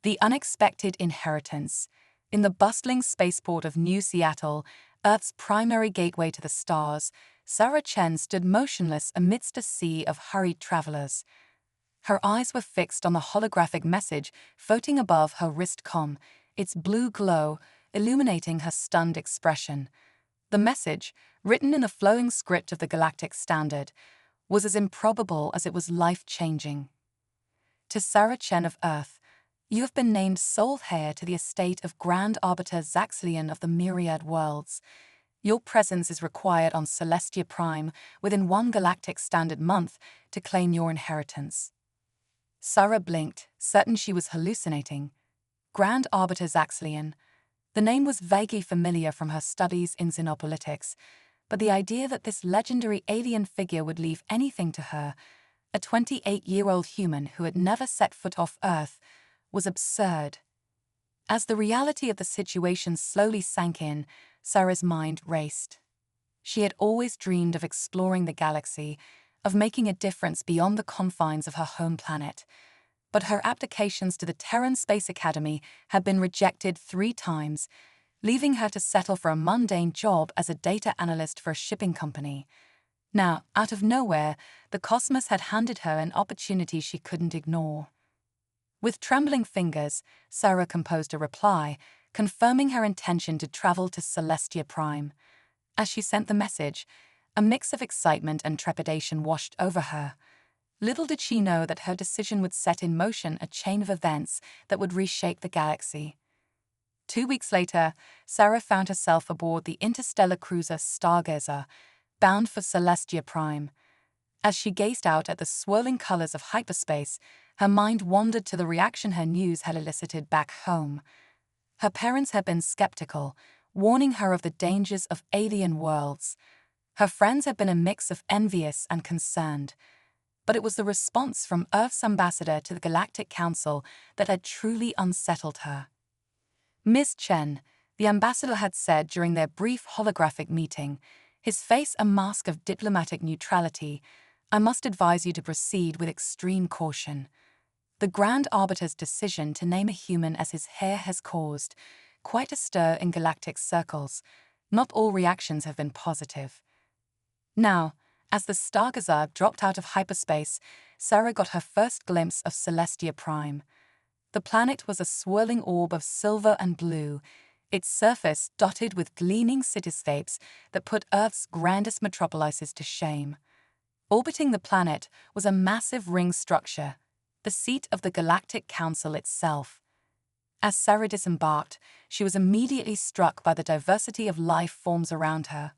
The unexpected inheritance. In the bustling spaceport of New Seattle, Earth's primary gateway to the stars, Sarah Chen stood motionless amidst a sea of hurried travelers. Her eyes were fixed on the holographic message floating above her wrist comm, its blue glow illuminating her stunned expression. The message, written in the flowing script of the Galactic Standard, was as improbable as it was life-changing. To Sarah Chen of Earth, you have been named sole heir to the estate of Grand Arbiter Zaxxlian of the Myriad Worlds. Your presence is required on Celestia Prime within 1 Galactic Standard month to claim your inheritance. Sarah blinked, certain she was hallucinating. Grand Arbiter Zaxxlian. The name was vaguely familiar from her studies in xenopolitics, but the idea that this legendary alien figure would leave anything to her, a 28-year-old human who had never set foot off Earth, was absurd. As the reality of the situation slowly sank in, Sarah's mind raced. She had always dreamed of exploring the galaxy, of making a difference beyond the confines of her home planet. But her applications to the Terran Space Academy had been rejected 3 times, leaving her to settle for a mundane job as a data analyst for a shipping company. Now, out of nowhere, the cosmos had handed her an opportunity she couldn't ignore. With trembling fingers, Sarah composed a reply, confirming her intention to travel to Celestia Prime. As she sent the message, a mix of excitement and trepidation washed over her. Little did she know that her decision would set in motion a chain of events that would reshape the galaxy. 2 weeks later, Sarah found herself aboard the interstellar cruiser Stargazer, bound for Celestia Prime. As she gazed out at the swirling colors of hyperspace, her mind wandered to the reaction her news had elicited back home. Her parents had been skeptical, warning her of the dangers of alien worlds. Her friends had been a mix of envious and concerned. But it was the response from Earth's ambassador to the Galactic Council that had truly unsettled her. Ms. Chen, the ambassador had said during their brief holographic meeting, his face a mask of diplomatic neutrality, I must advise you to proceed with extreme caution. The Grand Arbiter's decision to name a human as his heir has caused quite a stir in galactic circles. Not all reactions have been positive. Now, as the Stargazer dropped out of hyperspace, Sarah got her first glimpse of Celestia Prime. The planet was a swirling orb of silver and blue, its surface dotted with gleaming cityscapes that put Earth's grandest metropolises to shame. Orbiting the planet was a massive ring structure, the seat of the Galactic Council itself. As Sarah disembarked, she was immediately struck by the diversity of life forms around her.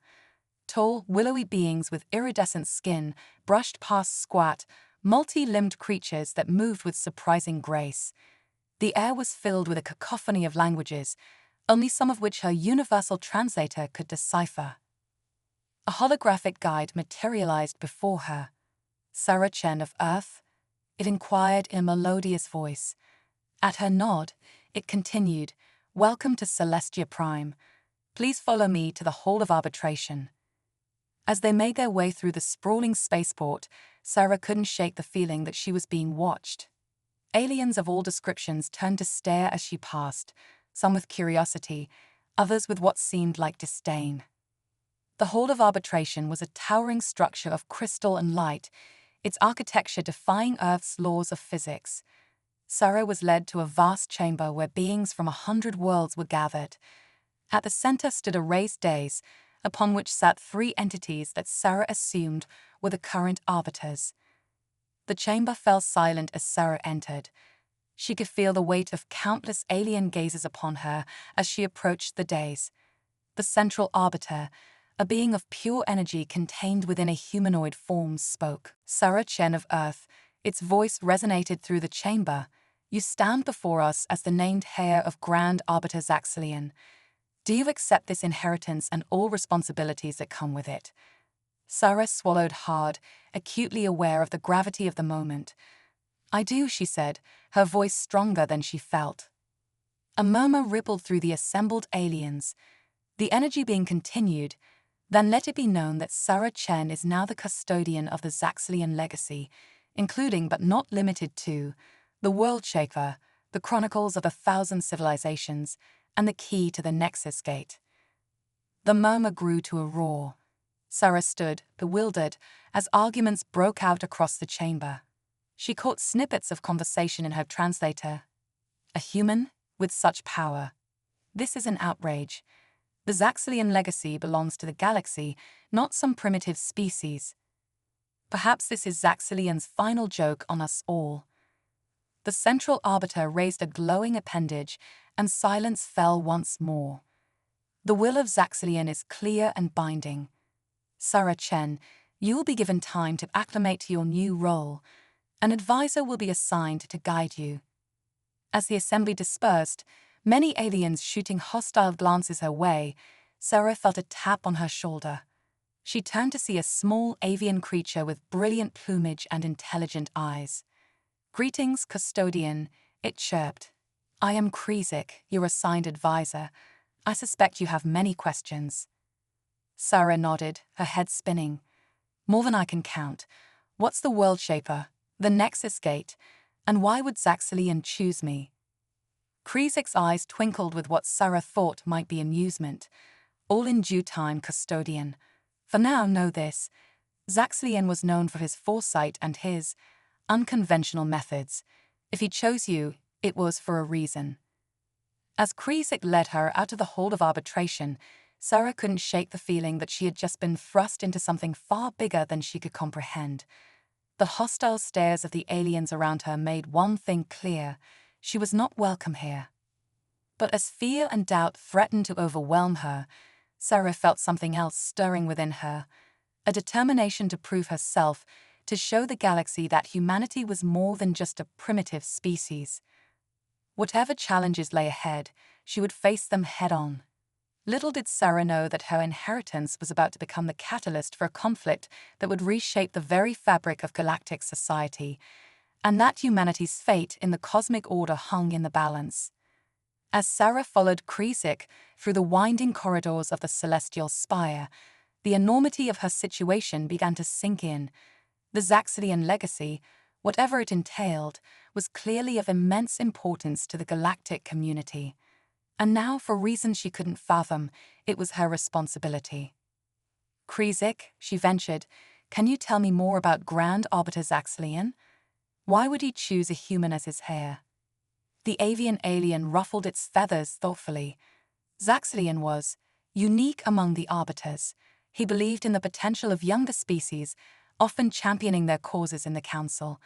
Tall, willowy beings with iridescent skin brushed past squat, multi-limbed creatures that moved with surprising grace. The air was filled with a cacophony of languages, only some of which her universal translator could decipher. A holographic guide materialized before her. Sarah Chen of Earth? It inquired in a melodious voice. At her nod, it continued, Welcome to Celestia Prime. Please follow me to the Hall of Arbitration. As they made their way through the sprawling spaceport, Sarah couldn't shake the feeling that she was being watched. Aliens of all descriptions turned to stare as she passed, some with curiosity, others with what seemed like disdain. The Hall of Arbitration was a towering structure of crystal and light, its architecture defying Earth's laws of physics. Sarah was led to a vast chamber where beings from 100 worlds were gathered. At the center stood a raised dais, upon which sat 3 entities that Sarah assumed were the current arbiters. The chamber fell silent as Sarah entered. She could feel the weight of countless alien gazes upon her as she approached the dais. The central arbiter, a being of pure energy contained within a humanoid form, spoke. Sarah Chen of Earth, its voice resonated through the chamber. You stand before us as the named heir of Grand Arbiter Zaxxlian. Do you accept this inheritance and all responsibilities that come with it? Sarah swallowed hard, acutely aware of the gravity of the moment. I do, she said, her voice stronger than she felt. A murmur rippled through the assembled aliens. The energy being continued, then let it be known that Sarah Chen is now the custodian of the Zaxxlian legacy, including but not limited to the World Shaker, the chronicles of 1,000 civilizations, and the key to the Nexus Gate. The murmur grew to a roar. Sarah stood, bewildered, as arguments broke out across the chamber. She caught snippets of conversation in her translator. A human with such power. This is an outrage. The Zaxxalian legacy belongs to the galaxy, not some primitive species. Perhaps this is Zaxxalian's final joke on us all. The central arbiter raised a glowing appendage, and silence fell once more. The will of Zaxxalian is clear and binding. Sarah Chen, you will be given time to acclimate to your new role. An advisor will be assigned to guide you. As the assembly dispersed, many aliens shooting hostile glances her way, Sarah felt a tap on her shoulder. She turned to see a small avian creature with brilliant plumage and intelligent eyes. "Greetings, custodian," it chirped. "I am Krizik, your assigned advisor. I suspect you have many questions." Sarah nodded, her head spinning. "More than I can count. What's the World Shaper, the Nexus Gate, and why would Zaxxalian choose me?" Krizik's eyes twinkled with what Sarah thought might be amusement. "All in due time, custodian. For now, know this. Zaxxalian was known for his foresight and his unconventional methods. If he chose you, it was for a reason." As Krizik led her out of the hold of arbitration, Sarah couldn't shake the feeling that she had just been thrust into something far bigger than she could comprehend. The hostile stares of the aliens around her made one thing clear: she was not welcome here. But as fear and doubt threatened to overwhelm her, Sarah felt something else stirring within her, a determination to prove herself, to show the galaxy that humanity was more than just a primitive species. Whatever challenges lay ahead, she would face them head-on. Little did Sarah know that her inheritance was about to become the catalyst for a conflict that would reshape the very fabric of galactic society, and that humanity's fate in the cosmic order hung in the balance. As Sarah followed Krizik through the winding corridors of the Celestial Spire, the enormity of her situation began to sink in. The Zaxxalian legacy, whatever it entailed, was clearly of immense importance to the galactic community. And now, for reasons she couldn't fathom, it was her responsibility. "Krizik," she ventured, "can you tell me more about Grand Arbiter Zaxxalian? Why would he choose a human as his heir?" The avian alien ruffled its feathers thoughtfully. Zaxxalian was unique among the arbiters. He believed in the potential of younger species, often championing their causes in the council.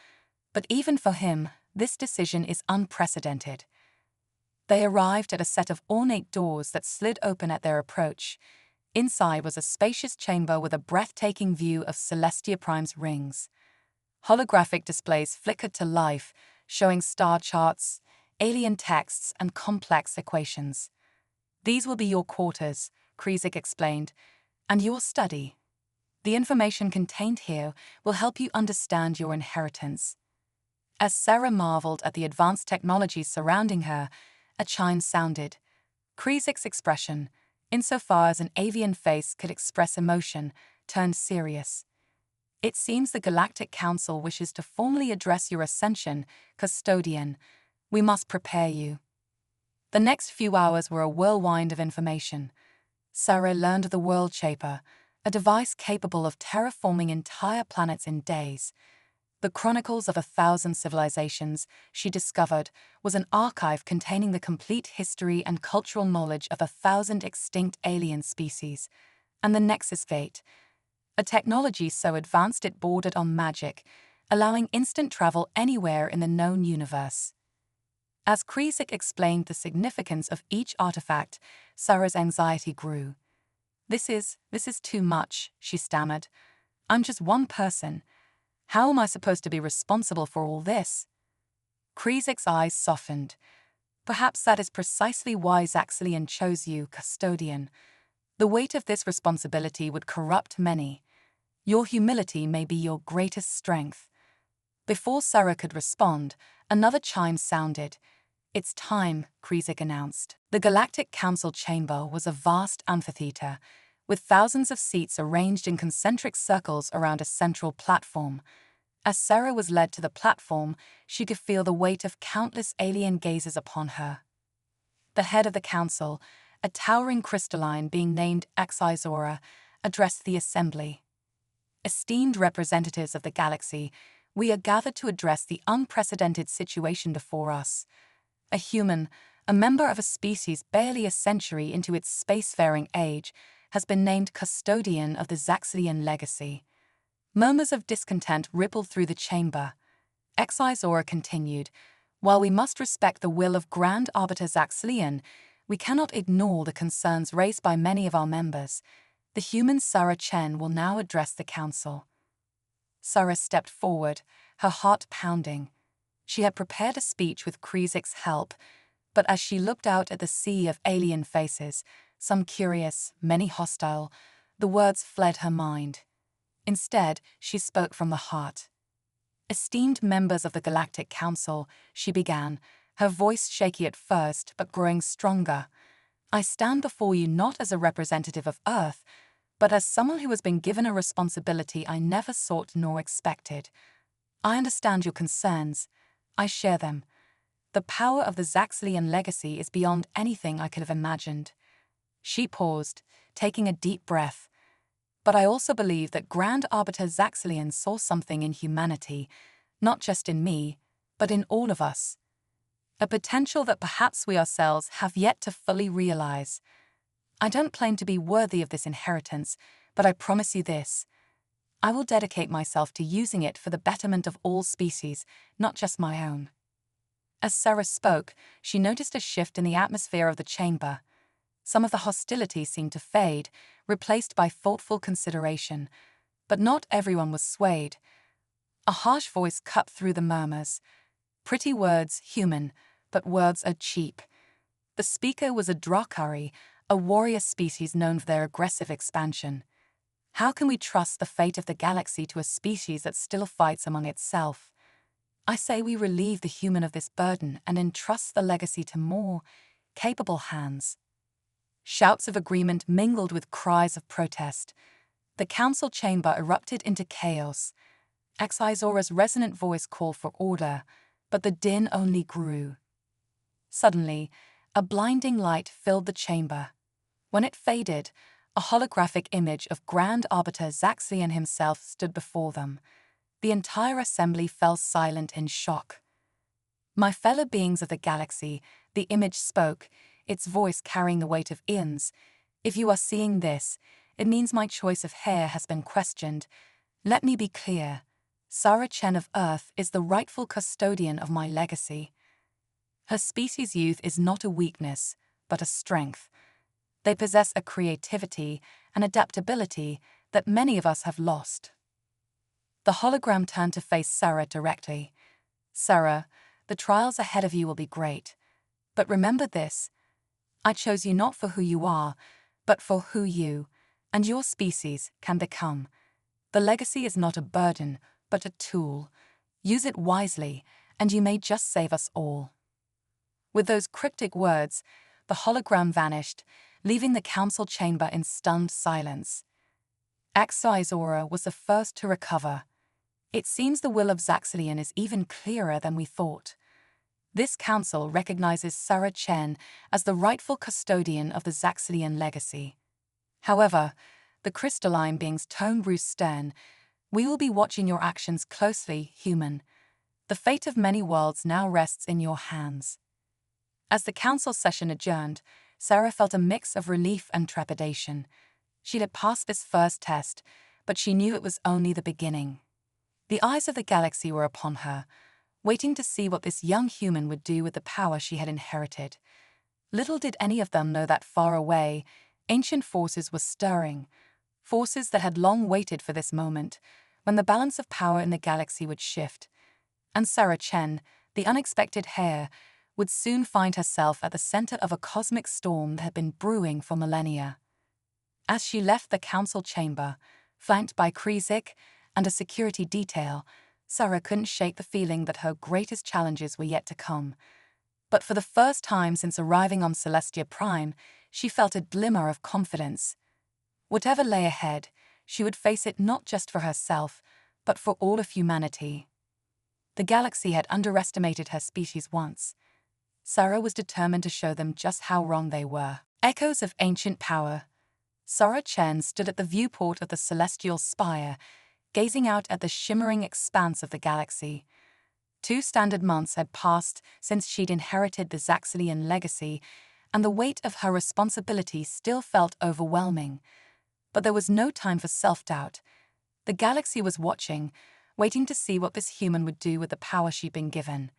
But even for him, this decision is unprecedented. They arrived at a set of ornate doors that slid open at their approach. Inside was a spacious chamber with a breathtaking view of Celestia Prime's rings. Holographic displays flickered to life, showing star charts, alien texts, and complex equations. "These will be your quarters," Krizik explained, "and your study. The information contained here will help you understand your inheritance." As Sarah marveled at the advanced technology surrounding her, a chime sounded. Krizik's expression, insofar as an avian face could express emotion, turned serious. "It seems the Galactic Council wishes to formally address your ascension, custodian. We must prepare you." The next few hours were a whirlwind of information. Sarah learned of the World Shaper, a device capable of terraforming entire planets in days. The chronicles of 1,000 civilizations, she discovered, was an archive containing the complete history and cultural knowledge of 1,000 extinct alien species. And the Nexus Gate, a technology so advanced it bordered on magic, allowing instant travel anywhere in the known universe. As Krizik explained the significance of each artifact, Sarah's anxiety grew. This is too much," she stammered. "I'm just one person. How am I supposed to be responsible for all this?" Krizik's eyes softened. "Perhaps that is precisely why Zaxxalian chose you, custodian. The weight of this responsibility would corrupt many. Your humility may be your greatest strength." Before Sarah could respond, another chime sounded. "It's time," Krizik announced. The Galactic Council chamber was a vast amphitheater, with thousands of seats arranged in concentric circles around a central platform. As Sarah was led to the platform, she could feel the weight of countless alien gazes upon her. The head of the council, a towering crystalline being named HFY, addressed the assembly. Esteemed representatives of the galaxy, we are gathered to address the unprecedented situation before us. A human, a member of a species barely a century into its spacefaring age, has been named custodian of the Zaxxlian legacy. Murmurs of discontent rippled through the chamber. HFY continued, "While we must respect the will of Grand Arbiter Zaxxlian, we cannot ignore the concerns raised by many of our members. The human Sarah Chen will now address the council." Sarah stepped forward, her heart pounding. She had prepared a speech with Krizik's help, but as she looked out at the sea of alien faces, some curious, many hostile, the words fled her mind. Instead, she spoke from the heart. "Esteemed members of the Galactic Council," she began, her voice shaky at first but growing stronger. "I stand before you not as a representative of Earth, but as someone who has been given a responsibility I never sought nor expected. I understand your concerns. I share them. The power of the Zaxxlian legacy is beyond anything I could have imagined." She paused, taking a deep breath. "But I also believe that Grand Arbiter Zaxxlian saw something in humanity, not just in me, but in all of us. A potential that perhaps we ourselves have yet to fully realize. I don't claim to be worthy of this inheritance, but I promise you this. I will dedicate myself to using it for the betterment of all species, not just my own." As Sarah spoke, she noticed a shift in the atmosphere of the chamber. Some of the hostility seemed to fade, replaced by thoughtful consideration, but not everyone was swayed. A harsh voice cut through the murmurs. "Pretty words, human, but words are cheap." The speaker was a Drakari, a warrior species known for their aggressive expansion. "How can we trust the fate of the galaxy to a species that still fights among itself? I say we relieve the human of this burden and entrust the legacy to more capable hands." Shouts of agreement mingled with cries of protest. The council chamber erupted into chaos. HFY's resonant voice called for order, but the din only grew. Suddenly, a blinding light filled the chamber. When it faded, a holographic image of Grand Arbiter Zaxxlian himself stood before them. The entire assembly fell silent in shock. "My fellow beings of the galaxy," the image spoke, its voice carrying the weight of eons. "If you are seeing this, it means my choice of hair has been questioned. Let me be clear. Sarah Chen of Earth is the rightful custodian of my legacy. Her species' youth is not a weakness, but a strength. They possess a creativity and adaptability that many of us have lost." The hologram turned to face Sarah directly. "Sarah, the trials ahead of you will be great. But remember this. I chose you not for who you are, but for who you and your species can become. The legacy is not a burden, but a tool. Use it wisely, and you may just save us all." With those cryptic words, the hologram vanished, leaving the council chamber in stunned silence. HFY was the first to recover. "It seems the will of Zaxxlian is even clearer than we thought. This council recognizes Sarah Chen as the rightful custodian of the Zaxxlian legacy. However, the crystalline being's tone grew stern. We will be watching your actions closely, human. The fate of many worlds now rests in your hands." As the council session adjourned, Sarah felt a mix of relief and trepidation. She had passed this first test, but she knew it was only the beginning. The eyes of the galaxy were upon her, waiting to see what this young human would do with the power she had inherited. Little did any of them know that far away, ancient forces were stirring, forces that had long waited for this moment, when the balance of power in the galaxy would shift. And Sarah Chen, the unexpected heir, would soon find herself at the center of a cosmic storm that had been brewing for millennia. As she left the council chamber, flanked by Krizik and a security detail, Sarah couldn't shake the feeling that her greatest challenges were yet to come. But for the first time since arriving on Celestia Prime, she felt a glimmer of confidence. Whatever lay ahead, she would face it not just for herself, but for all of humanity. The galaxy had underestimated her species once. Sarah was determined to show them just how wrong they were. Echoes of ancient power. Sarah Chen stood at the viewport of the celestial spire, gazing out at the shimmering expanse of the galaxy. 2 standard months had passed since she'd inherited the Zaxxalian legacy, and the weight of her responsibility still felt overwhelming. But there was no time for self-doubt. The galaxy was watching, waiting to see what this human would do with the power she'd been given.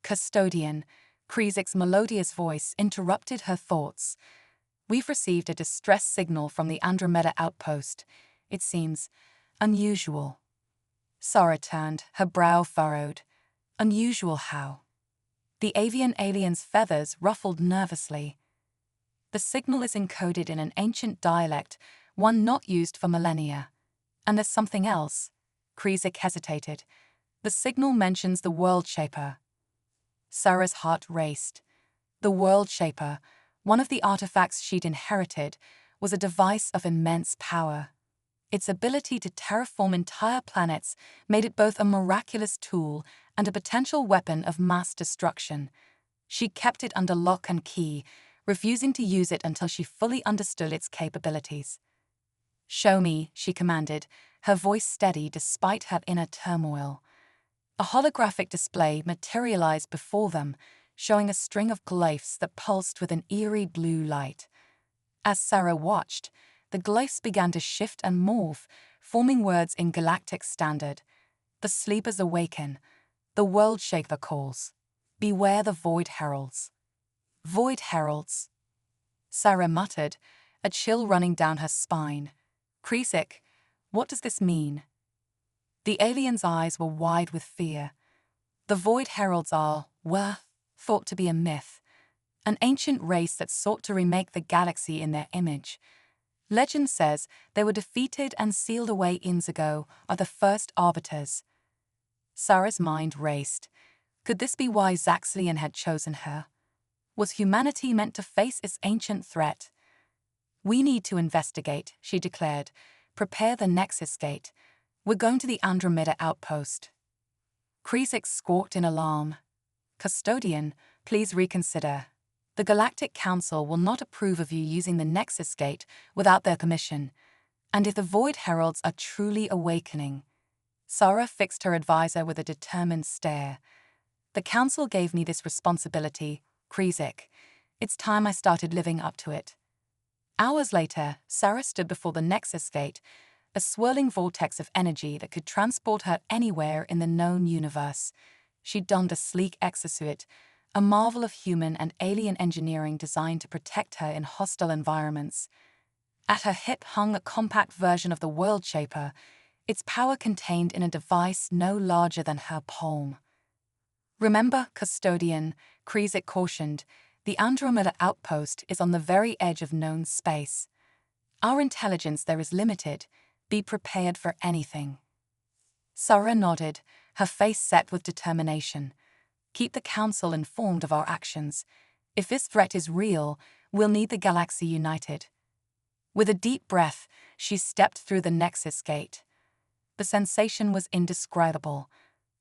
Custodian, Krizik's melodious voice interrupted her thoughts. We've received a distress signal from the Andromeda outpost. It seems unusual. Sarah turned, her brow furrowed. Unusual how? The avian alien's feathers ruffled nervously. The signal is encoded in an ancient dialect, one not used for millennia. And there's something else. Krizik hesitated. The signal mentions the World Shaper. Sarah's heart raced. The World Shaper, one of the artifacts she'd inherited, was a device of immense power. Its ability to terraform entire planets made it both a miraculous tool and a potential weapon of mass destruction. She kept it under lock and key, refusing to use it until she fully understood its capabilities. "Show me," she commanded, her voice steady despite her inner turmoil. A holographic display materialized before them, showing a string of glyphs that pulsed with an eerie blue light. As Sarah watched, the glyphs began to shift and morph, forming words in Galactic Standard. The sleepers awaken. The World Shaper calls. Beware the Void Heralds. Void Heralds. Sarah muttered, a chill running down her spine. Krizik, what does this mean? The alien's eyes were wide with fear. The Void Heralds were thought to be a myth, an ancient race that sought to remake the galaxy in their image. Legend says they were defeated and sealed away eons ago are the first arbiters. Sarah's mind raced. Could this be why Zaxxalian had chosen her? Was humanity meant to face its ancient threat? "We need to investigate," she declared. "Prepare the Nexus Gate. We're going to the Andromeda outpost." Krizik squawked in alarm. "Custodian, please reconsider. The Galactic Council will not approve of you using the Nexus Gate without their permission. And if the Void Heralds are truly awakening..." Sarah fixed her advisor with a determined stare. "The Council gave me this responsibility, Krizik. It's time I started living up to it." Hours later, Sarah stood before the Nexus Gate, a swirling vortex of energy that could transport her anywhere in the known universe. She donned a sleek exosuit, a marvel of human and alien engineering designed to protect her in hostile environments. At her hip hung a compact version of the World Shaper, its power contained in a device no larger than her palm. "Remember, Custodian," Krizik cautioned, "the Andromeda outpost is on the very edge of known space. Our intelligence there is limited. Be prepared for anything." Sarah nodded, her face set with determination. "Keep the Council informed of our actions. If this threat is real, we'll need the galaxy united." With a deep breath, she stepped through the Nexus Gate. The sensation was indescribable.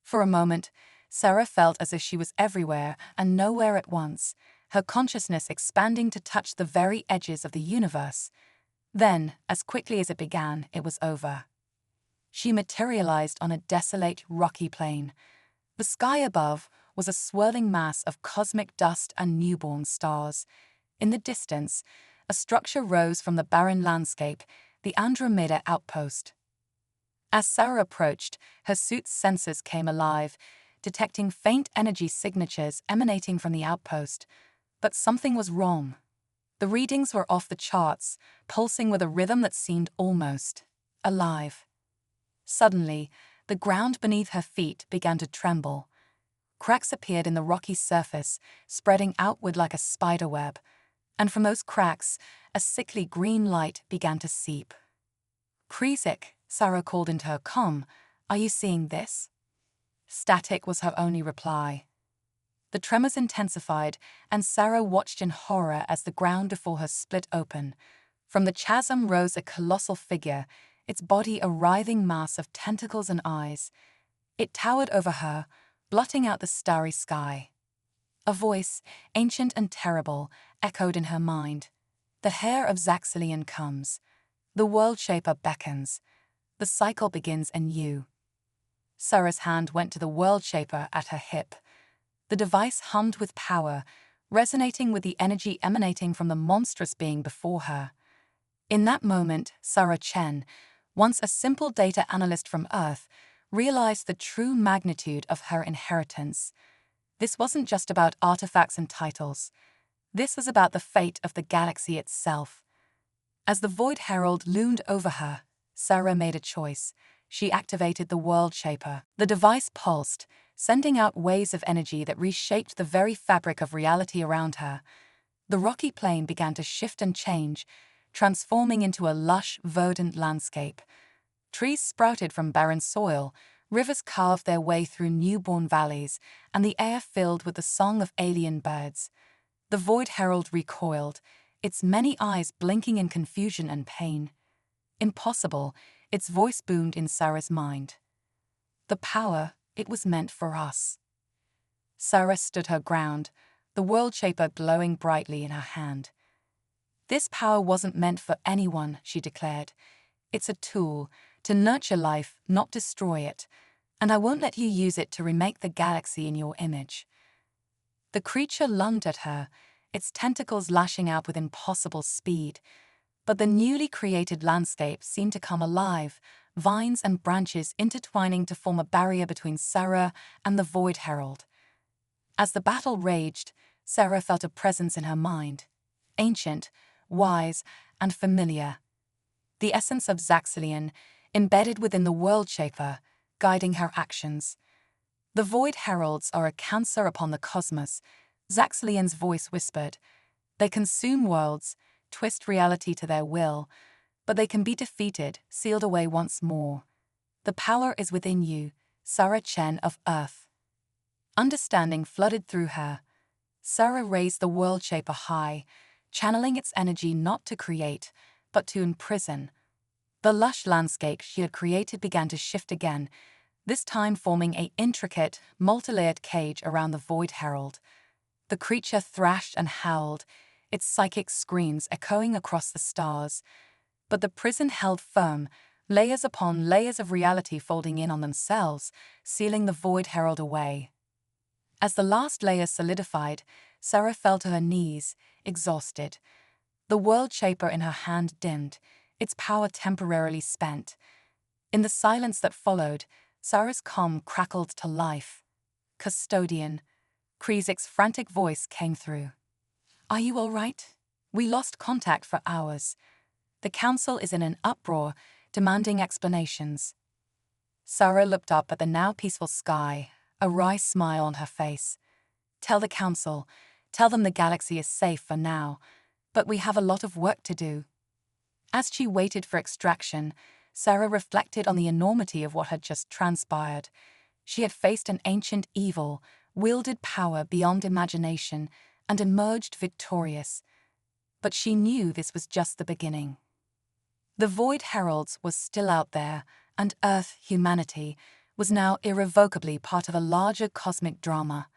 For a moment, Sarah felt as if she was everywhere and nowhere at once, her consciousness expanding to touch the very edges of the universe. Then, as quickly as it began, it was over. She materialized on a desolate, rocky plain. The sky above was a swirling mass of cosmic dust and newborn stars. In the distance, a structure rose from the barren landscape, the Andromeda outpost. As Sarah approached, her suit's sensors came alive, detecting faint energy signatures emanating from the outpost. But something was wrong. The readings were off the charts, pulsing with a rhythm that seemed almost alive. Suddenly, the ground beneath her feet began to tremble. Cracks appeared in the rocky surface, spreading outward like a spider web, and from those cracks, a sickly green light began to seep. "Krizik," Sarah called into her comm, "are you seeing this?" Static was her only reply. The tremors intensified, and Sarah watched in horror as the ground before her split open. From the chasm rose a colossal figure, its body a writhing mass of tentacles and eyes. It towered over her, blotting out the starry sky. A voice, ancient and terrible, echoed in her mind. The heir of Zaxxillion comes. The world shaper beckons. The cycle begins anew. Sarah's hand went to the world shaper at her hip. The device hummed with power, resonating with the energy emanating from the monstrous being before her. In that moment, Sarah Chen, once a simple data analyst from Earth, realized the true magnitude of her inheritance. This wasn't just about artifacts and titles. This was about the fate of the galaxy itself. As the Void Herald loomed over her, Sarah made a choice. She activated the World Shaper. The device pulsed, sending out waves of energy that reshaped the very fabric of reality around her. The rocky plain began to shift and change, transforming into a lush, verdant landscape. Trees sprouted from barren soil, rivers carved their way through newborn valleys, and the air filled with the song of alien birds. The Void Herald recoiled, its many eyes blinking in confusion and pain. Impossible, its voice boomed in Sarah's mind. The power, it was meant for us. Sarah stood her ground, the World Shaper glowing brightly in her hand. This power wasn't meant for anyone, she declared. It's a tool to nurture life, not destroy it, and I won't let you use it to remake the galaxy in your image. The creature lunged at her, its tentacles lashing out with impossible speed. But the newly created landscape seemed to come alive, vines and branches intertwining to form a barrier between Sarah and the Void Herald. As the battle raged, Sarah felt a presence in her mind, ancient, wise, and familiar. The essence of Zaxxillion, embedded within the World Shaper, guiding her actions. The Void Heralds are a cancer upon the cosmos, Zaxxillion's voice whispered. They consume worlds, twist reality to their will, but they can be defeated, sealed away once more. The power is within you, Sarah Chen of Earth. Understanding flooded through her. Sarah raised the World Shaper high, channeling its energy not to create, but to imprison. The lush landscape she had created began to shift again, this time forming an intricate, multi-layered cage around the Void Herald. The creature thrashed and howled, its psychic screams echoing across the stars. But the prison held firm, layers upon layers of reality folding in on themselves, sealing the Void Herald away. As the last layer solidified, Sarah fell to her knees, exhausted. The World Shaper in her hand dimmed, its power temporarily spent. In the silence that followed, Sarah's comm crackled to life. "Custodian," Krizik's frantic voice came through. "Are you all right? We lost contact for hours. The council is in an uproar, demanding explanations." Sarah looked up at the now peaceful sky, a wry smile on her face. "Tell the council, tell them the galaxy is safe for now, but we have a lot of work to do." As she waited for extraction, Sarah reflected on the enormity of what had just transpired. She had faced an ancient evil, wielded power beyond imagination, and emerged victorious. But she knew this was just the beginning. The Void Heralds was still out there, and Earth, humanity, was now irrevocably part of a larger cosmic drama.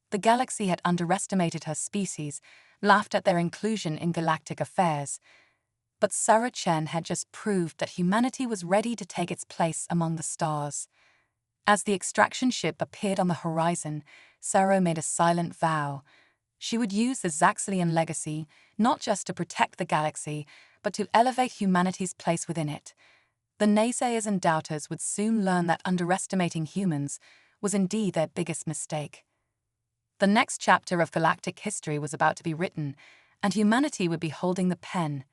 The galaxy had underestimated her species, laughed at their inclusion in galactic affairs. But Sarah Chen had just proved that humanity was ready to take its place among the stars. As the extraction ship appeared on the horizon, Sarah made a silent vow. She would use the Zaxxillion legacy not just to protect the galaxy, but to elevate humanity's place within it. The naysayers and doubters would soon learn that underestimating humans was indeed their biggest mistake. The next chapter of galactic history was about to be written, and humanity would be holding the pen.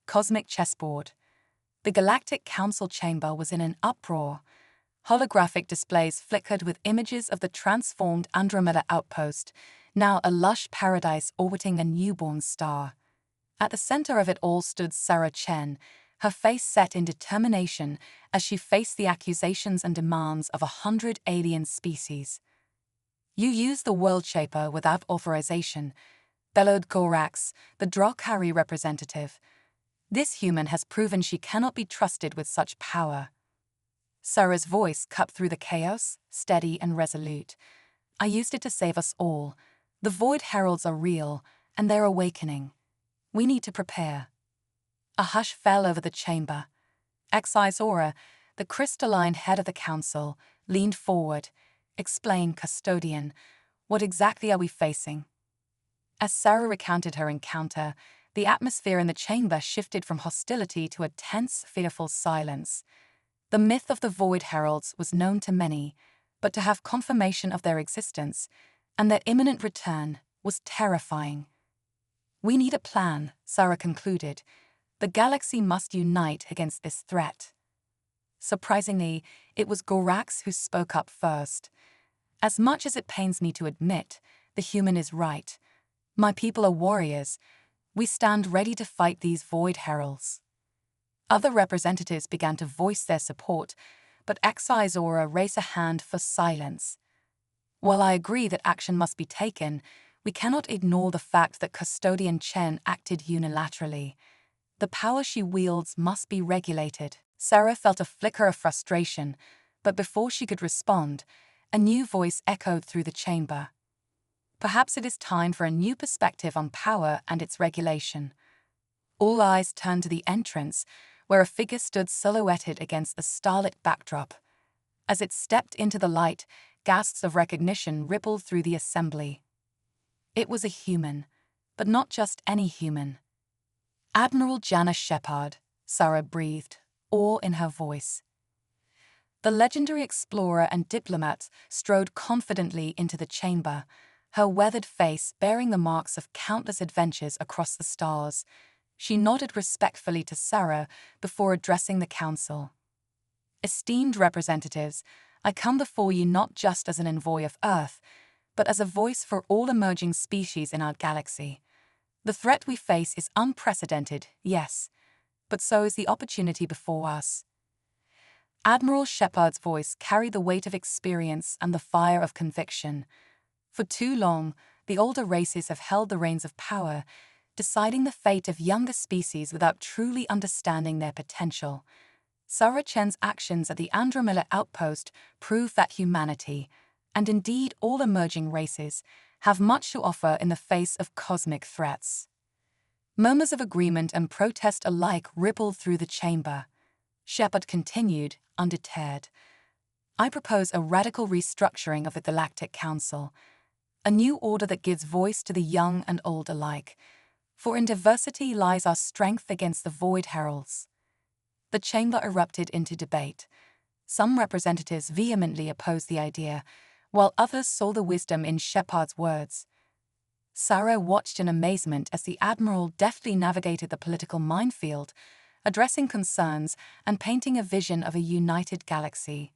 Cosmic chessboard. The Galactic Council chamber was in an uproar. Holographic displays flickered with images of the transformed Andromeda outpost, now a lush paradise orbiting a newborn star. At the center of it all stood Sarah Chen, her face set in determination as she faced the accusations and demands of 100 alien species. "You used the World Shaper without authorization," bellowed Gorax, the Drokari representative. This human has proven she cannot be trusted with such power. Sarah's voice cut through the chaos, steady and resolute. I used it to save us all. The Void Heralds are real, and they're awakening. We need to prepare. A hush fell over the chamber. Exizora, the crystalline head of the council, leaned forward. Explain, custodian, what exactly are we facing? As Sarah recounted her encounter, the atmosphere in the chamber shifted from hostility to a tense, fearful silence. The myth of the Void Heralds was known to many, but to have confirmation of their existence and their imminent return was terrifying. We need a plan, Sarah concluded. The galaxy must unite against this threat. Surprisingly, it was Gorax who spoke up first. As much as it pains me to admit, the human is right. My people are warriors. We stand ready to fight these Void Heralds. Other representatives began to voice their support, but Exizora raised a hand for silence. While I agree that action must be taken, we cannot ignore the fact that Custodian Chen acted unilaterally. The power she wields must be regulated. Sarah felt a flicker of frustration, but before she could respond, a new voice echoed through the chamber. Perhaps it is time for a new perspective on power and its regulation. All eyes turned to the entrance, where a figure stood silhouetted against the starlit backdrop. As it stepped into the light, gasps of recognition rippled through the assembly. It was a human, but not just any human. Admiral Jana Shepard, Sarah breathed, awe in her voice. The legendary explorer and diplomat strode confidently into the chamber, her weathered face bearing the marks of countless adventures across the stars. She nodded respectfully to Sarah before addressing the council. Esteemed representatives, I come before you not just as an envoy of Earth, but as a voice for all emerging species in our galaxy. The threat we face is unprecedented, yes, but so is the opportunity before us. Admiral Shepard's voice carried the weight of experience and the fire of conviction. For too long, the older races have held the reins of power, deciding the fate of younger species without truly understanding their potential. Sarah Chen's actions at the Andromeda outpost prove that humanity, and indeed all emerging races, have much to offer in the face of cosmic threats. Murmurs of agreement and protest alike rippled through the chamber. Shepard continued, undeterred. I propose a radical restructuring of the Galactic Council, a new order that gives voice to the young and old alike. For in diversity lies our strength against the Void Heralds. The chamber erupted into debate. Some representatives vehemently opposed the idea, while others saw the wisdom in Shepard's words. Sarah watched in amazement as the Admiral deftly navigated the political minefield, addressing concerns and painting a vision of a united galaxy.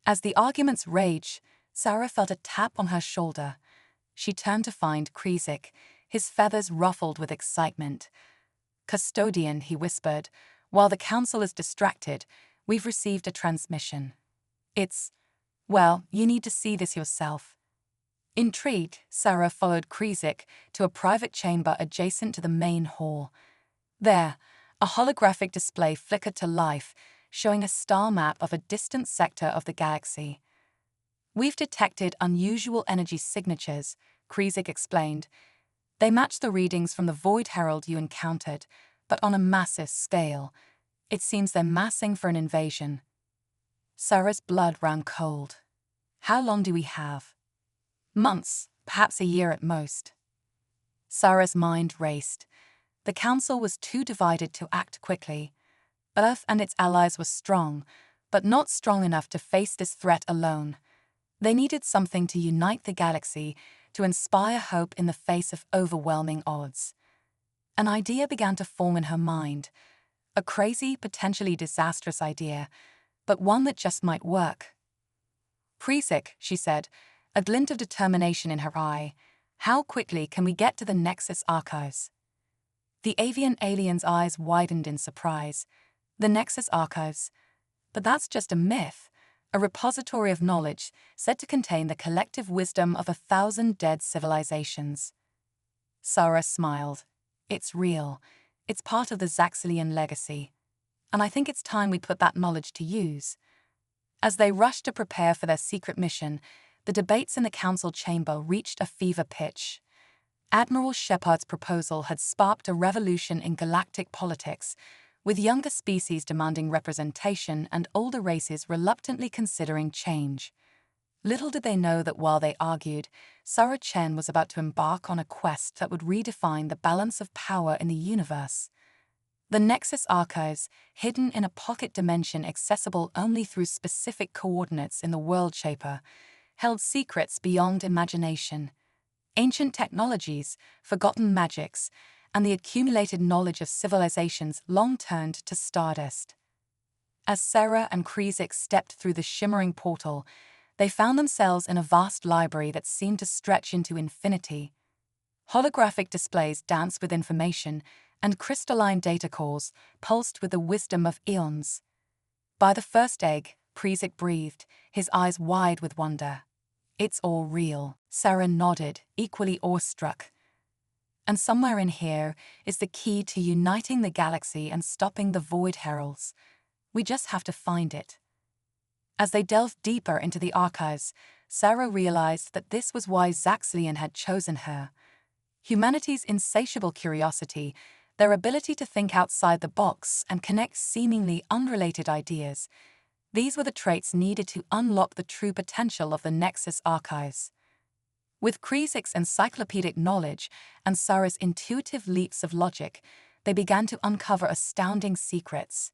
As the arguments raged, Sarah felt a tap on her shoulder. She turned to find Krizik, his feathers ruffled with excitement. "Custodian," he whispered, "while the council is distracted, we've received a transmission. Well, you need to see this yourself." Intrigued, Sarah followed Krizik to a private chamber adjacent to the main hall. There, a holographic display flickered to life, showing a star map of a distant sector of the galaxy. "We've detected unusual energy signatures," Krizik explained. "They match the readings from the Void Herald you encountered, but on a massive scale. It seems they're massing for an invasion." Sarah's blood ran cold. "How long do we have?" "Months, perhaps a year at most." Sarah's mind raced. The council was too divided to act quickly. Earth and its allies were strong, but not strong enough to face this threat alone. They needed something to unite the galaxy, to inspire hope in the face of overwhelming odds. An idea began to form in her mind. A crazy, potentially disastrous idea, but one that just might work. "Krizik," she said, a glint of determination in her eye, "how quickly can we get to the Nexus archives?" The avian alien's eyes widened in surprise. The Nexus archives? But that's just a myth, a repository of knowledge said to contain the collective wisdom of 1,000 dead civilizations. Sarah smiled. "It's real. It's part of the Zaxxalian legacy, and I think it's time we put that knowledge to use. As they rushed to prepare for their secret mission, the debates in the council chamber reached a fever pitch. Admiral Shepard's proposal had sparked a revolution in galactic politics, with younger species demanding representation and older races reluctantly considering change. Little did they know that while they argued, Sarah Chen was about to embark on a quest that would redefine the balance of power in the universe. The Nexus archives, hidden in a pocket dimension accessible only through specific coordinates in the World Shaper, held secrets beyond imagination. Ancient technologies, forgotten magics, and the accumulated knowledge of civilizations long turned to stardust. As Sarah and Krizik stepped through the shimmering portal, they found themselves in a vast library that seemed to stretch into infinity. Holographic displays danced with information, and crystalline data cores pulsed with the wisdom of eons. By the first egg, Krizik breathed, his eyes wide with wonder. "It's all real," Sarah nodded, equally awestruck. "And somewhere in here is the key to uniting the galaxy and stopping the Void Heralds. We just have to find it." As they delved deeper into the archives, Sarah realized that this was why Zaxxalian had chosen her. Humanity's insatiable curiosity, their ability to think outside the box and connect seemingly unrelated ideas, these were the traits needed to unlock the true potential of the Nexus archives. With Krizik's encyclopedic knowledge and Sarah's intuitive leaps of logic, they began to uncover astounding secrets.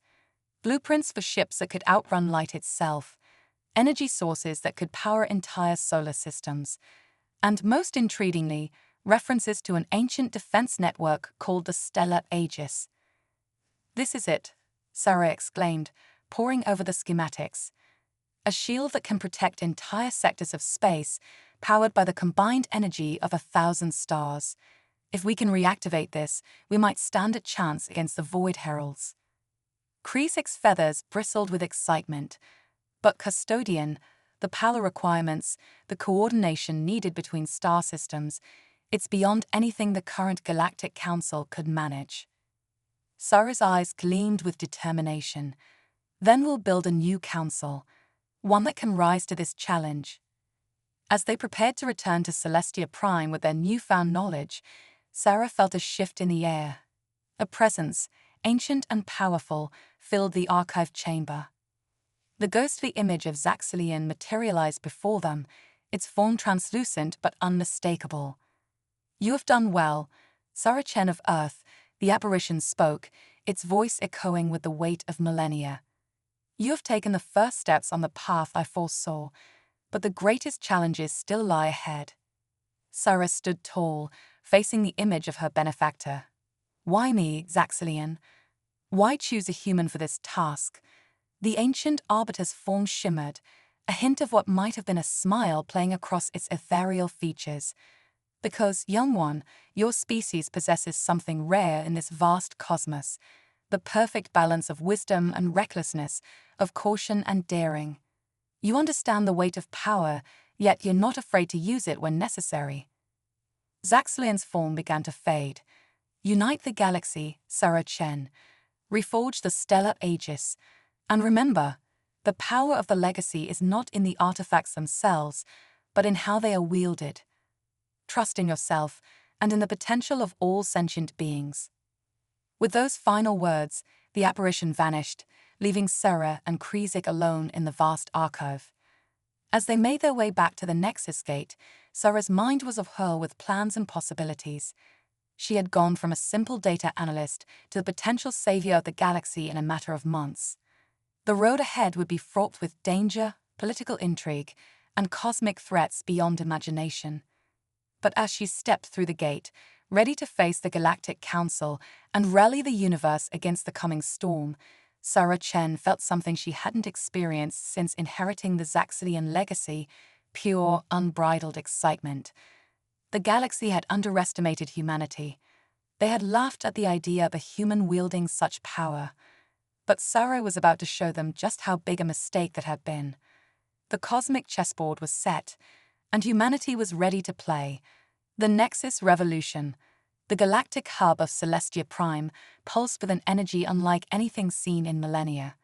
Blueprints for ships that could outrun light itself, energy sources that could power entire solar systems, and most intriguingly, references to an ancient defense network called the Stellar Aegis. "This is it," Sarah exclaimed, poring over the schematics. "A shield that can protect entire sectors of space, powered by the combined energy of 1,000 stars. If we can reactivate this, we might stand a chance against the Void Heralds." Krizik's feathers bristled with excitement. But Custodian, the power requirements, the coordination needed between star systems, it's beyond anything the current Galactic Council could manage. Sarah's eyes gleamed with determination. "Then we'll build a new council, one that can rise to this challenge." As they prepared to return to Celestia Prime with their newfound knowledge, Sarah felt a shift in the air. A presence, ancient and powerful, filled the archive chamber. The ghostly image of Zaxxalian materialized before them, its form translucent but unmistakable. "You have done well," Sarah Chen of Earth, the apparition spoke, its voice echoing with the weight of millennia. "You have taken the first steps on the path I foresaw, but the greatest challenges still lie ahead." Sarah stood tall, facing the image of her benefactor. "Why me, Zaxxalian? Why choose a human for this task?" The ancient arbiter's form shimmered, a hint of what might have been a smile playing across its ethereal features. "Because, young one, your species possesses something rare in this vast cosmos, the perfect balance of wisdom and recklessness, of caution and daring. You understand the weight of power, yet you're not afraid to use it when necessary." Zaxxalian's form began to fade. "Unite the galaxy, Sarah Chen. Reforge the Stellar Aegis. And remember, the power of the legacy is not in the artifacts themselves, but in how they are wielded. Trust in yourself and in the potential of all sentient beings." With those final words, the apparition vanished, leaving Sarah and Krizik alone in the vast archive. As they made their way back to the Nexus Gate, Sarah's mind was ahull with plans and possibilities. She had gone from a simple data analyst to the potential savior of the galaxy in a matter of months. The road ahead would be fraught with danger, political intrigue, and cosmic threats beyond imagination. But as she stepped through the gate, ready to face the Galactic Council and rally the universe against the coming storm, Sarah Chen felt something she hadn't experienced since inheriting the Zaxxalian legacy: pure, unbridled excitement. The galaxy had underestimated humanity. They had laughed at the idea of a human wielding such power. But Sarah was about to show them just how big a mistake that had been. The cosmic chessboard was set, and humanity was ready to play. The Nexus Revolution. The galactic hub of Celestia Prime pulsed with an energy unlike anything seen in millennia.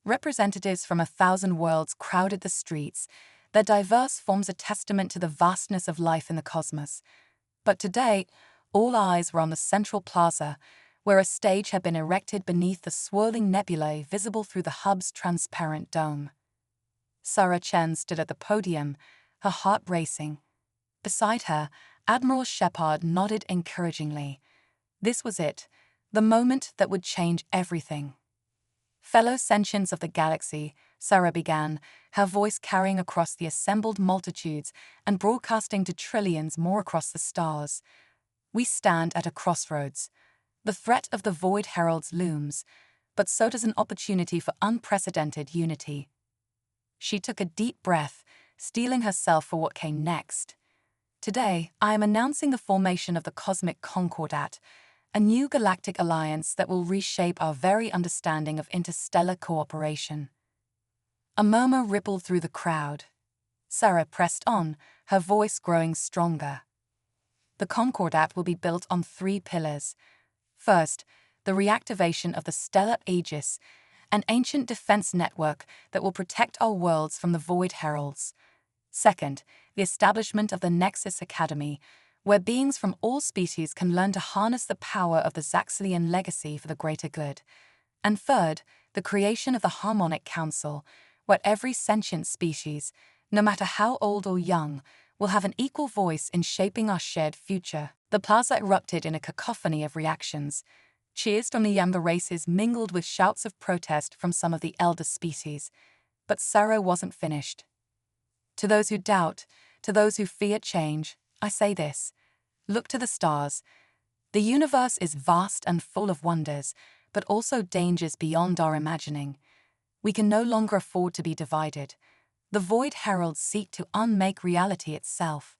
Representatives from 1,000 worlds crowded the streets, their diverse forms a testament to the vastness of life in the cosmos. But today, all eyes were on the central plaza, where a stage had been erected beneath the swirling nebulae visible through the hub's transparent dome. Sarah Chen stood at the podium, her heart racing. Beside her, Admiral Shepard nodded encouragingly. This was it, the moment that would change everything. Fellow sentients of the galaxy, Sarah began, her voice carrying across the assembled multitudes and broadcasting to trillions more across the stars. We stand at a crossroads. The threat of the Void Heralds looms, but so does an opportunity for unprecedented unity. She took a deep breath, steeling herself for what came next. Today, I am announcing the formation of the Cosmic Concordat, a new galactic alliance that will reshape our very understanding of interstellar cooperation. A murmur rippled through the crowd. Sarah pressed on, her voice growing stronger. The Concordat will be built on 3 pillars. First, the reactivation of the Stellar Aegis, an ancient defense network that will protect our worlds from the Void Heralds. Second, the establishment of the Nexus Academy, where beings from all species can learn to harness the power of the Zaxxalian legacy for the greater good. And third, the creation of the Harmonic Council, where every sentient species, no matter how old or young, will have an equal voice in shaping our shared future. The plaza erupted in a cacophony of reactions. Cheers from the younger races mingled with shouts of protest from some of the elder species. But Sarah wasn't finished. To those who doubt, to those who fear change, I say this: look to the stars. The universe is vast and full of wonders, but also dangers beyond our imagining. We can no longer afford to be divided. The Void Heralds seek to unmake reality itself.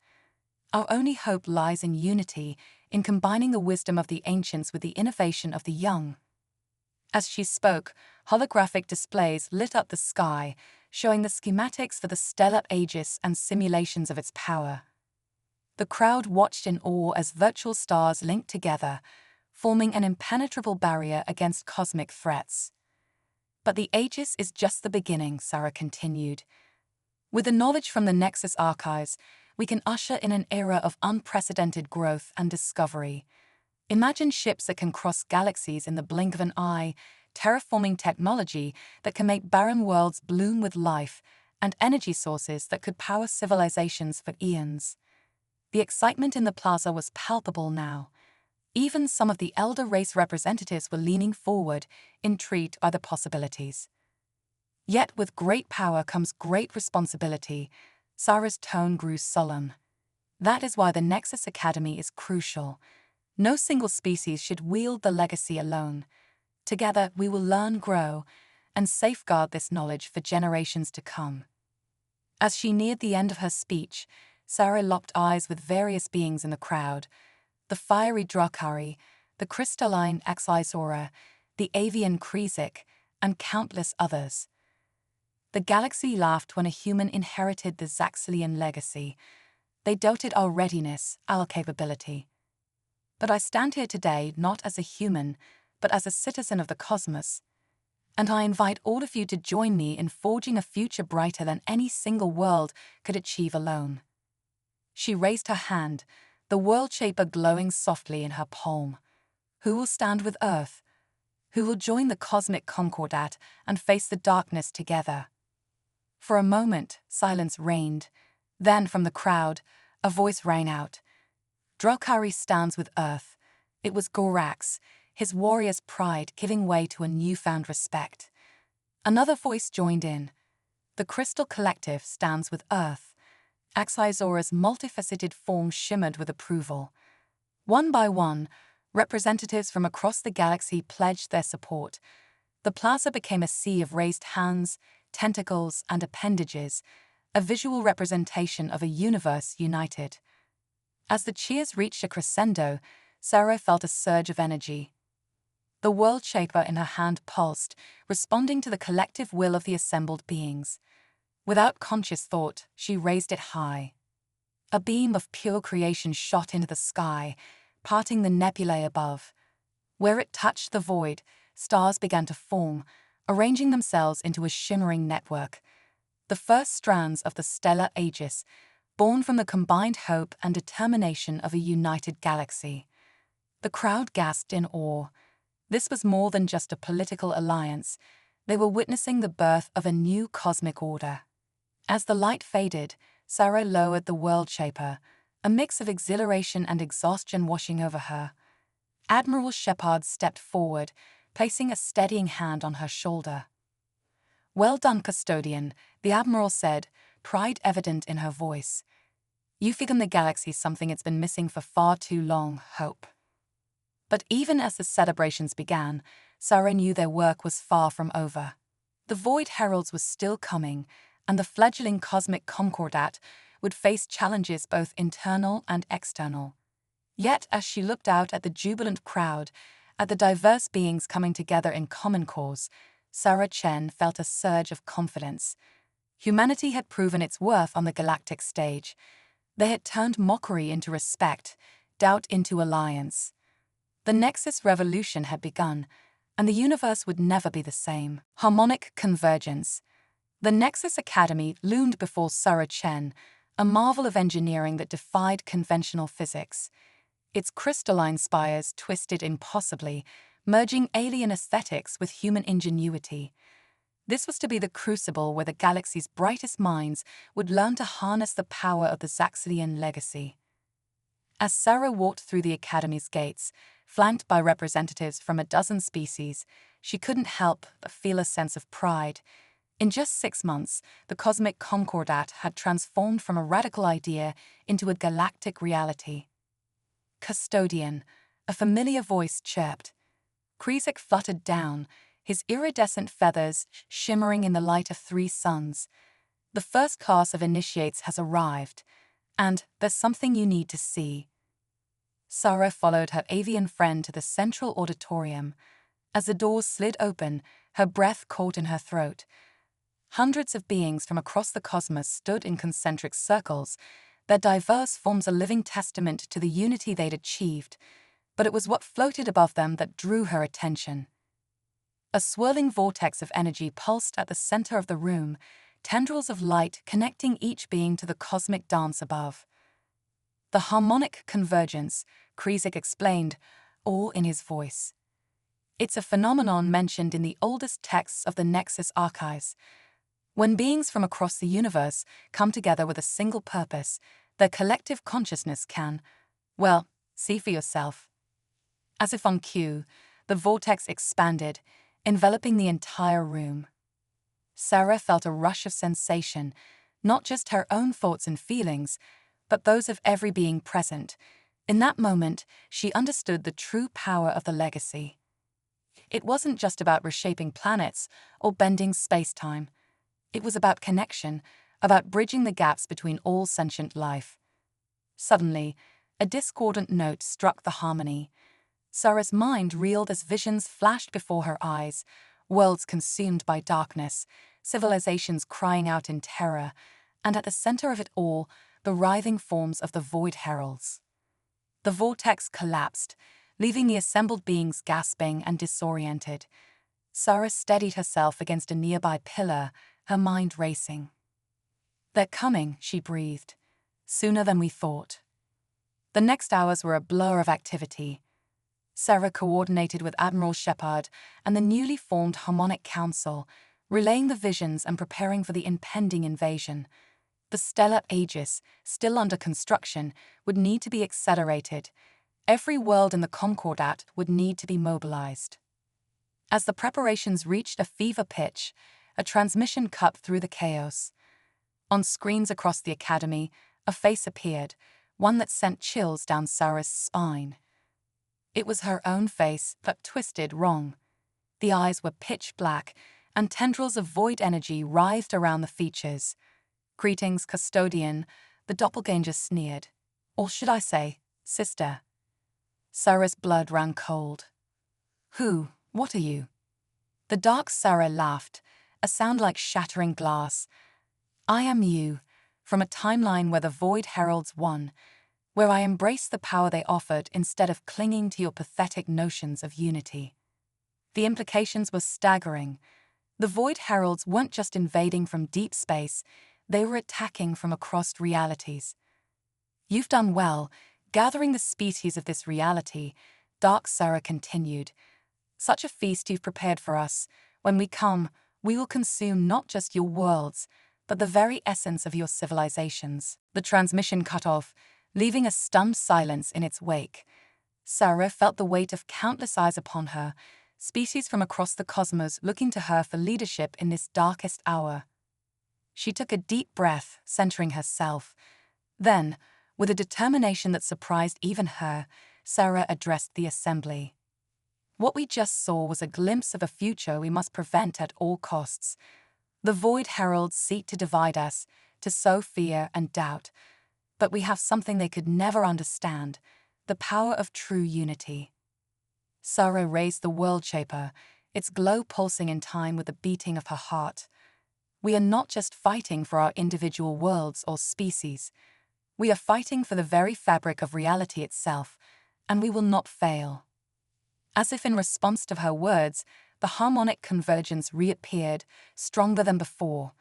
Our only hope lies in unity, in combining the wisdom of the ancients with the innovation of the young. As she spoke, holographic displays lit up the sky, showing the schematics for the Stellar Aegis and simulations of its power. The crowd watched in awe as virtual stars linked together, forming an impenetrable barrier against cosmic threats. But the Aegis is just the beginning, Sarah continued. With the knowledge from the Nexus archives, we can usher in an era of unprecedented growth and discovery. Imagine ships that can cross galaxies in the blink of an eye, terraforming technology that can make barren worlds bloom with life, and energy sources that could power civilizations for eons. The excitement in the plaza was palpable now. Even some of the elder race representatives were leaning forward, intrigued by the possibilities. Yet with great power comes great responsibility. Sarah's tone grew solemn. That is why the Nexus Academy is crucial. No single species should wield the legacy alone. Together, we will learn, grow, and safeguard this knowledge for generations to come. As she neared the end of her speech, Sarah locked eyes with various beings in the crowd: the fiery Drukhari, the crystalline Axizora, the avian Krizik, and countless others. The galaxy laughed when a human inherited the Zaxxalian legacy. They doubted our readiness, our capability. But I stand here today not as a human, but as a citizen of the cosmos. And I invite all of you to join me in forging a future brighter than any single world could achieve alone. She raised her hand, the world shaper glowing softly in her palm. Who will stand with Earth? Who will join the Cosmic Concordat and face the darkness together? For a moment, silence reigned. Then, from the crowd, a voice rang out. Drukhari stands with Earth. It was Gorax, his warrior's pride giving way to a newfound respect. Another voice joined in. The Crystal Collective stands with Earth. Axizora's multifaceted form shimmered with approval. One by one, representatives from across the galaxy pledged their support. The plaza became a sea of raised hands, tentacles, and appendages, a visual representation of a universe united. As the cheers reached a crescendo, Sarah felt a surge of energy. The world shaper in her hand pulsed, responding to the collective will of the assembled beings. Without conscious thought, she raised it high. A beam of pure creation shot into the sky, parting the nebulae above. Where it touched the void, stars began to form, arranging themselves into a shimmering network. The first strands of the stellar aegis, born from the combined hope and determination of a united galaxy. The crowd gasped in awe. This was more than just a political alliance. They were witnessing the birth of a new cosmic order. As the light faded, Sarah lowered the world shaper, a mix of exhilaration and exhaustion washing over her. Admiral Shepard stepped forward, placing a steadying hand on her shoulder. "Well done, custodian," the Admiral said, pride evident in her voice. "You've given the galaxy something it's been missing for far too long, hope." But even as the celebrations began, Sarah knew their work was far from over. The Void Heralds was still coming, and the fledgling cosmic concordat would face challenges both internal and external. Yet as she looked out at the jubilant crowd, at the diverse beings coming together in common cause, Sarah Chen felt a surge of confidence. Humanity had proven its worth on the galactic stage. They had turned mockery into respect, doubt into alliance. The Nexus Revolution had begun, and the universe would never be the same. Harmonic convergence. The Nexus Academy loomed before Sarah Chen, a marvel of engineering that defied conventional physics. Its crystalline spires twisted impossibly, merging alien aesthetics with human ingenuity. This was to be the crucible where the galaxy's brightest minds would learn to harness the power of the Zaxxlian legacy. As Sarah walked through the Academy's gates, flanked by representatives from a dozen species, she couldn't help but feel a sense of pride. In just 6 months, the cosmic concordat had transformed from a radical idea into a galactic reality. "Custodian," a familiar voice chirped. Krizik fluttered down, his iridescent feathers shimmering in the light of 3 suns. "The first class of initiates has arrived, and there's something you need to see." Sarah followed her avian friend to the central auditorium. As the doors slid open, her breath caught in her throat. Hundreds of beings from across the cosmos stood in concentric circles, their diverse forms a living testament to the unity they'd achieved, but it was what floated above them that drew her attention. A swirling vortex of energy pulsed at the center of the room, tendrils of light connecting each being to the cosmic dance above. "The harmonic convergence," Krizik explained, awe in his voice. "It's a phenomenon mentioned in the oldest texts of the Nexus archives. When beings from across the universe come together with a single purpose, their collective consciousness can, well, see for yourself." As if on cue, the vortex expanded, enveloping the entire room. Sarah felt a rush of sensation, not just her own thoughts and feelings, but those of every being present. In that moment, she understood the true power of the legacy. It wasn't just about reshaping planets or bending space-time. It was about connection, about bridging the gaps between all sentient life. Suddenly, a discordant note struck the harmony. Sarah's mind reeled as visions flashed before her eyes, worlds consumed by darkness, civilizations crying out in terror, and at the center of it all, the writhing forms of the Void Heralds. The vortex collapsed, leaving the assembled beings gasping and disoriented. Sarah steadied herself against a nearby pillar, her mind racing. "They're coming," she breathed. "Sooner than we thought." The next hours were a blur of activity. Sarah coordinated with Admiral Shepard and the newly formed Harmonic Council, relaying the visions and preparing for the impending invasion. The stellar aegis, still under construction, would need to be accelerated. Every world in the concordat would need to be mobilized. As the preparations reached a fever pitch, a transmission cut through the chaos. On screens across the Academy, a face appeared, one that sent chills down Sarah's spine. It was her own face, but twisted wrong. The eyes were pitch black, and tendrils of void energy writhed around the features. "Greetings, custodian," the doppelganger sneered. "Or should I say, sister?" Sarah's blood ran cold. What are you?" The dark Sarah laughed, a sound like shattering glass. "I am you, from a timeline where the Void Heralds won. where I embraced the power they offered instead of clinging to your pathetic notions of unity. The implications were staggering. The Void Heralds weren't just invading from deep space, they were attacking from across realities. You've done well, gathering the species of this reality, Dark Sarah continued. Such a feast you've prepared for us. When we come, we will consume not just your worlds, but the very essence of your civilizations. The transmission cut off, leaving a stunned silence in its wake. Sarah felt the weight of countless eyes upon her, species from across the cosmos looking to her for leadership in this darkest hour. She took a deep breath, centering herself. Then, with a determination that surprised even her, Sarah addressed the assembly. What we just saw was a glimpse of a future we must prevent at all costs. The Void Heralds seek to divide us, to sow fear and doubt. But we have something they could never understand, the power of true unity. Sarah raised the World Shaper, its glow pulsing in time with the beating of her heart. We are not just fighting for our individual worlds or species. We are fighting for the very fabric of reality itself, and we will not fail. As if in response to her words, the harmonic convergence reappeared, stronger than before.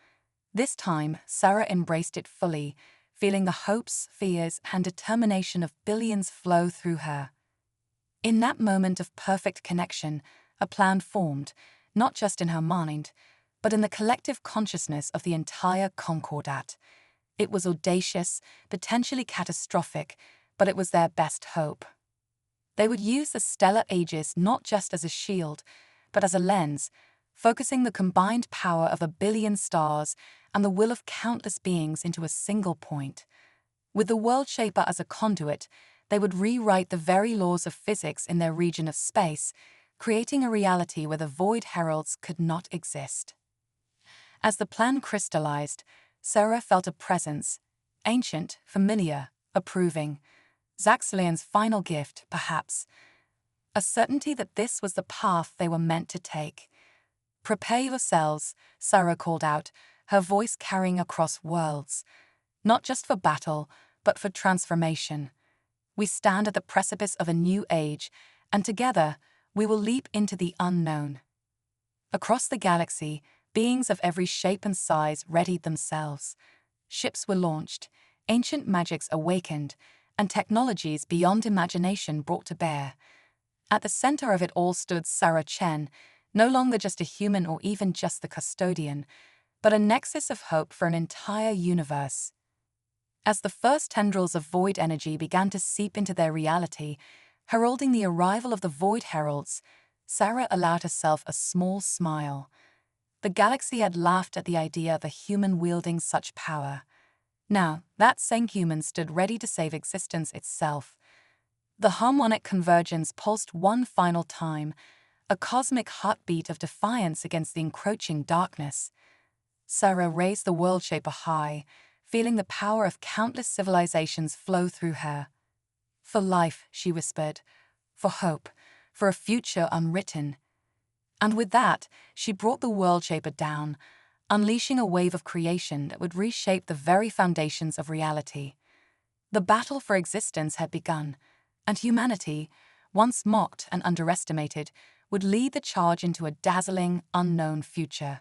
This time, Sarah embraced it fully, feeling the hopes, fears, and determination of billions flow through her. In that moment of perfect connection, a plan formed, not just in her mind, but in the collective consciousness of the entire Concordat. It was audacious, potentially catastrophic, but it was their best hope. They would use the stellar aegis not just as a shield, but as a lens, focusing the combined power of a billion stars and the will of countless beings into a single point. With the World Shaper as a conduit, they would rewrite the very laws of physics in their region of space, creating a reality where the Void Heralds could not exist. As the plan crystallized, Sarah felt a presence, ancient, familiar, approving. Zaxxilion's final gift, perhaps. A certainty that this was the path they were meant to take. Prepare yourselves, Sarah called out, her voice carrying across worlds. Not just for battle, but for transformation. We stand at the precipice of a new age, and together, we will leap into the unknown. Across the galaxy, beings of every shape and size readied themselves. Ships were launched, ancient magics awakened, and technologies beyond imagination brought to bear. At the center of it all stood Sarah Chen, no longer just a human or even just the custodian, but a nexus of hope for an entire universe. As the first tendrils of void energy began to seep into their reality, heralding the arrival of the Void Heralds, Sarah allowed herself a small smile. The galaxy had laughed at the idea of a human wielding such power. Now, that same human stood ready to save existence itself. The harmonic convergence pulsed one final time, a cosmic heartbeat of defiance against the encroaching darkness. Sarah raised the World Shaper high, feeling the power of countless civilizations flow through her. For life, she whispered, for hope, for a future unwritten. And with that, she brought the World Shaper down, unleashing a wave of creation that would reshape the very foundations of reality. The battle for existence had begun, and humanity, once mocked and underestimated, would lead the charge into a dazzling, unknown future.